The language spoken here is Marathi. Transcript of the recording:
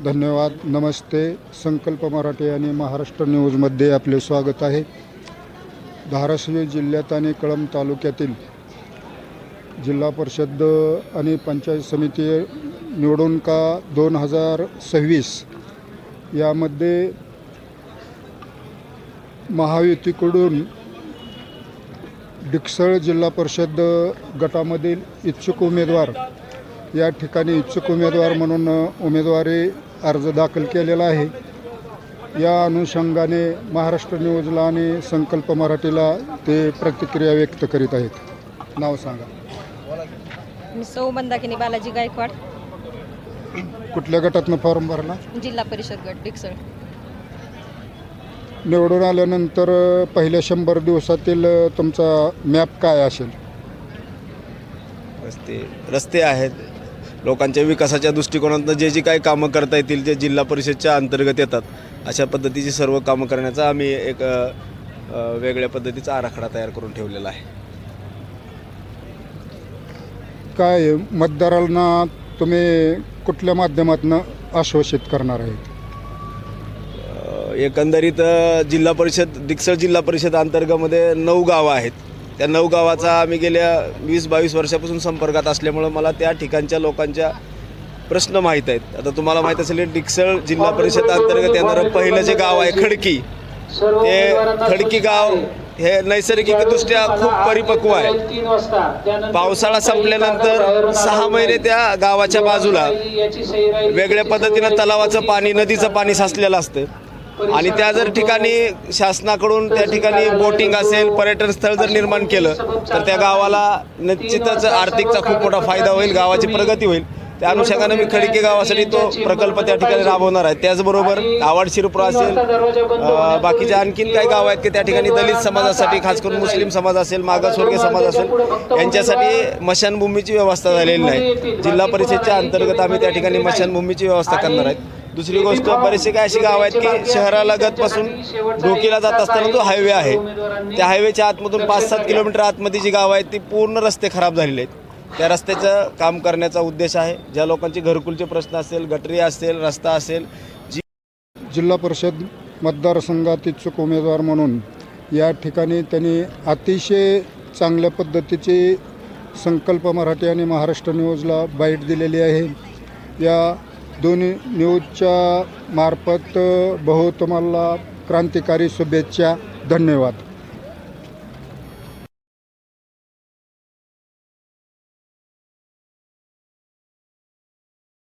धन्यवाद. नमस्ते. संकल्प मराठी आणि महाराष्ट्र न्यूजमध्ये आपले स्वागत आहे. धाराशिव जिल्ह्यात आणि कळंब तालुक्यातील जिल्हा परिषद आणि पंचायत समिती निवडणुका 2026 यामध्ये महायुतीकडून डिकसळ जिल्हा परिषद गटामधील इच्छुक उमेदवार या ठिकाणी इच्छुक उमेदवार म्हणून उमेदवारी अर्ज दाखल केलेला आहे. या अनुषंगाने महाराष्ट्र न्यूजला आणि संकल्प मराठीला ते प्रतिक्रिया व्यक्त करीत आहेत. नाव सांगा. मी सौ मंदाकिनी बालाजी गायकवाड. कुठल्या गटातनं फॉर्म भरला? जिल्हा परिषद गट डिकसळ. निवडून आल्यानंतर पहिल्या 100 दिवसातील तुमचा मॅप काय असेल? रस्ते आहेत. लोकांच्या विकासाच्या दृष्टिकोनातून जे काही कामं करता येतील जे जिल्हा परिषदच्या अंतर्गत येतात अशा पद्धतीची सर्व कामं करण्याचा आम्ही एक वेगळ्या पद्धतीचा आराखडा तयार करून ठेवलेला आहे. काय मतदारांना तुम्ही कुठल्या माध्यमातून आश्वासित करणार आहेत? एकंदरीत जिल्हा परिषद डिकसळ जिल्हा परिषद अंतर्गतमध्ये 9 गावं आहेत. त्या 9 गावाचा आम्ही गेल्या 20-22 वर्षापासून संपर्कात असल्यामुळं मला त्या ठिकाणच्या लोकांच्या प्रश्न माहीत आहेत. आता तुम्हाला माहीत असेल डिकसळ जिल्हा परिषद अंतर्गत येणारं पहिलं जे गाव आहे खडकी, ते खडकी गाव हे नैसर्गिकदृष्ट्या खूप परिपक्व आहे. पावसाळा संपल्यानंतर 6 महिने त्या गावाच्या बाजूला वेगळ्या पद्धतीनं तलावाचं पाणी नदीचं पाणी साचलेलं असतं आणि त्या जर ठिकाणी शासनाकडून त्या ठिकाणी बोटिंग असेल पर्यटन स्थळ जर निर्माण केलं तर त्या गावाला निश्चितच आर्थिकचा खूप मोठा फायदा होईल, गावाची प्रगती होईल. त्या अनुषंगाने मी खडकी गावासाठी तो प्रकल्प त्या ठिकाणी राबवणार आहे. त्याचबरोबर आवड शिरपूर असेल, बाकीचे आणखीन काही गाव आहेत की त्या ठिकाणी दलित समाजासाठी खास करून मुस्लिम समाज असेल, मागासवर्गीय समाज असेल यांच्यासाठी मशानभूमीची व्यवस्था झालेली नाही. जिल्हा परिषदच्या अंतर्गत आम्ही त्या ठिकाणी मशानभूमीची व्यवस्था करणार आहेत. दुसरी गोष्ट बरेचसे काही अशी गाव आहेत की शहरालगतपासून डोकीला जात असताना जो हायवे आहे त्या हायवेच्या आतमधून 5-7 किलोमीटर आतमध्ये जी गावं आहेत ती पूर्ण रस्ते खराब झालेले आहेत. त्या रस्त्याचं काम करण्याचा उद्देश आहे. ज्या लोकांचे घरकुलचे प्रश्न असेल, गटरी असेल, रस्ता असेल, जिल्हा परिषद मतदारसंघात इच्छुक उमेदवार म्हणून या ठिकाणी त्यांनी अतिशय चांगल्या पद्धतीची संकल्प मराठी आणि महाराष्ट्र न्यूजला बाईट दिलेली आहे. या दोन्ही न्यूजच्या मार्फत तुम्हाला क्रांतिकारी शुभेच्छा. धन्यवाद.